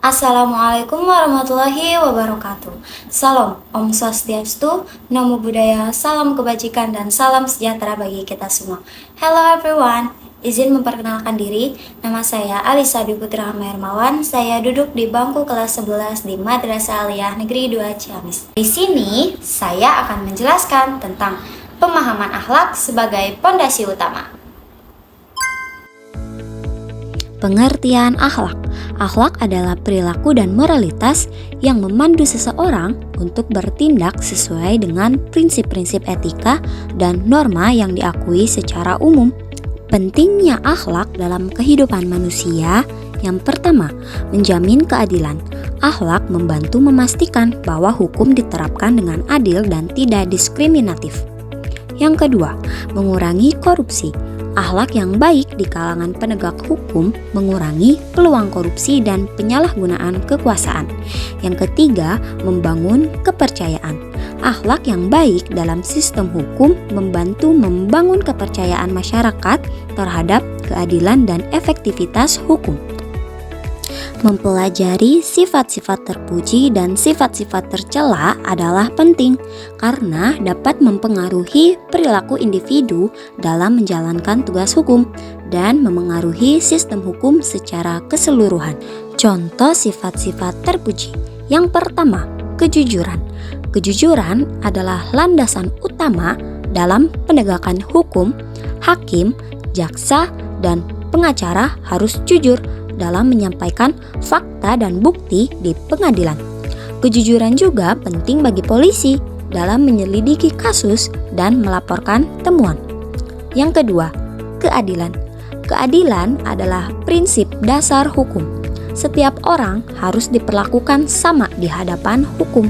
Assalamualaikum warahmatullahi wabarakatuh. Salam, Om Swastiastu, Namo Buddhaya, salam kebajikan dan salam sejahtera bagi kita semua. Hello everyone, izin memperkenalkan diri. Nama saya Alisa Dwi Putra Hermawan. Saya duduk di bangku kelas 11 di Madrasah Aliyah Negeri 2 Ciamis. Di sini saya akan menjelaskan tentang pemahaman akhlak sebagai pondasi utama. Pengertian akhlak. Akhlak adalah perilaku dan moralitas yang memandu seseorang untuk bertindak sesuai dengan prinsip-prinsip etika dan norma yang diakui secara umum. Pentingnya akhlak dalam kehidupan manusia. Yang pertama, menjamin keadilan. Akhlak membantu memastikan bahwa hukum diterapkan dengan adil dan tidak diskriminatif. Yang kedua, mengurangi korupsi. Akhlak yang baik di kalangan penegak hukum mengurangi peluang korupsi dan penyalahgunaan kekuasaan. Yang ketiga, membangun kepercayaan. Akhlak yang baik dalam sistem hukum membantu membangun kepercayaan masyarakat terhadap keadilan dan efektivitas hukum. Mempelajari sifat-sifat terpuji dan sifat-sifat tercela adalah penting karena dapat mempengaruhi perilaku individu dalam menjalankan tugas hukum dan memengaruhi sistem hukum secara keseluruhan. Contoh sifat-sifat terpuji. Yang pertama, kejujuran. Kejujuran adalah landasan utama dalam penegakan hukum. Hakim, jaksa, dan pengacara harus jujur dalam menyampaikan fakta dan bukti di pengadilan. Kejujuran juga penting bagi polisi dalam menyelidiki kasus dan melaporkan temuan. Yang kedua, keadilan. Keadilan adalah prinsip dasar hukum. Setiap orang harus diperlakukan sama di hadapan hukum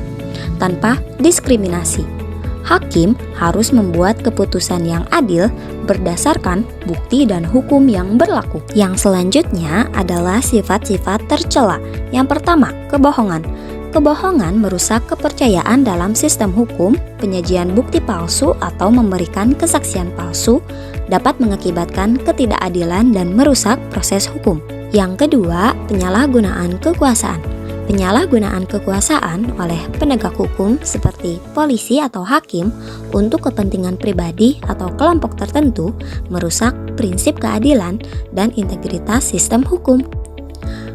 tanpa diskriminasi. Hakim harus membuat keputusan yang adil berdasarkan bukti dan hukum yang berlaku. Yang selanjutnya adalah sifat-sifat tercela. Yang pertama, kebohongan. Kebohongan merusak kepercayaan dalam sistem hukum. Penyajian bukti palsu atau memberikan kesaksian palsu dapat mengakibatkan ketidakadilan dan merusak proses hukum. Yang kedua, penyalahgunaan kekuasaan. Penyalahgunaan kekuasaan oleh penegak hukum seperti polisi atau hakim untuk kepentingan pribadi atau kelompok tertentu merusak prinsip keadilan dan integritas sistem hukum.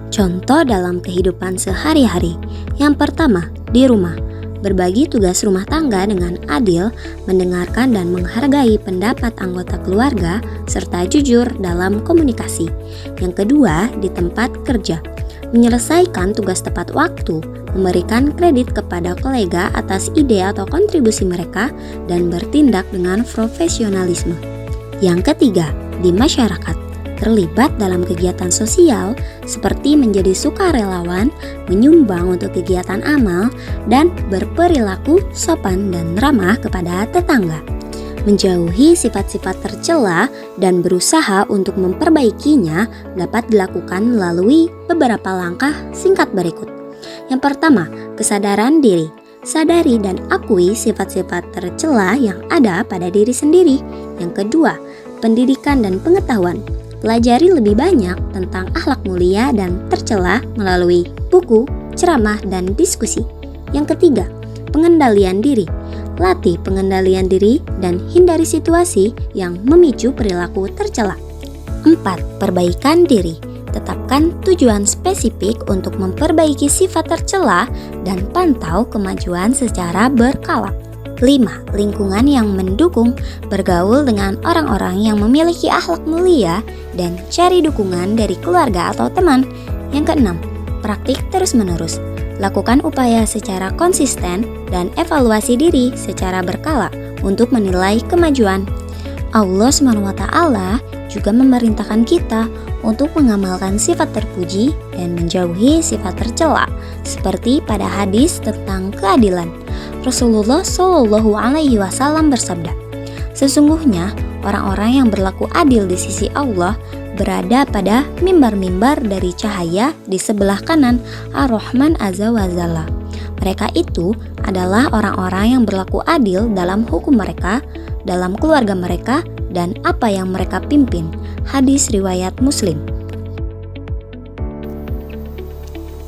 Contoh dalam kehidupan sehari-hari. Yang pertama, di rumah. Berbagi tugas rumah tangga dengan adil, mendengarkan dan menghargai pendapat anggota keluarga, serta jujur dalam komunikasi. Yang kedua, di tempat kerja. Menyelesaikan tugas tepat waktu, memberikan kredit kepada kolega atas ide atau kontribusi mereka, dan bertindak dengan profesionalisme. Yang ketiga, di masyarakat. Terlibat dalam kegiatan sosial seperti menjadi sukarelawan, menyumbang untuk kegiatan amal, dan berperilaku sopan dan ramah kepada tetangga. Menjauhi sifat-sifat tercela dan berusaha untuk memperbaikinya dapat dilakukan melalui beberapa langkah singkat berikut. Yang pertama, kesadaran diri. Sadari dan akui sifat-sifat tercela yang ada pada diri sendiri. Yang kedua, pendidikan dan pengetahuan. Pelajari lebih banyak tentang akhlak mulia dan tercela melalui buku, ceramah, dan diskusi. Yang ketiga, pengendalian diri. Latih pengendalian diri dan hindari situasi yang memicu perilaku tercela. 4. Perbaikan diri. Tetapkan tujuan spesifik untuk memperbaiki sifat tercela dan pantau kemajuan secara berkala. 5. Lingkungan yang mendukung. Bergaul dengan orang-orang yang memiliki akhlak mulia dan cari dukungan dari keluarga atau teman. Yang keenam, praktik terus-menerus. Lakukan upaya secara konsisten dan evaluasi diri secara berkala untuk menilai kemajuan. Allah SWT juga memerintahkan kita untuk mengamalkan sifat terpuji dan menjauhi sifat tercela, seperti pada hadis tentang keadilan. Rasulullah SAW bersabda, "Sesungguhnya orang-orang yang berlaku adil di sisi Allah berada pada mimbar-mimbar dari cahaya di sebelah kanan Ar-Rahman Azza wa Jalla. Mereka itu adalah orang-orang yang berlaku adil dalam hukum mereka, dalam keluarga mereka, dan apa yang mereka pimpin." Hadis riwayat Muslim.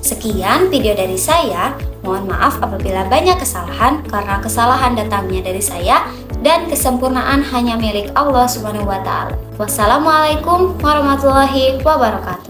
Sekian video dari saya. Mohon maaf apabila banyak kesalahan karena kesalahan datangnya dari saya dan kesempurnaan hanya milik Allah Subhanahu wa taala. Wassalamualaikum warahmatullahi wabarakatuh.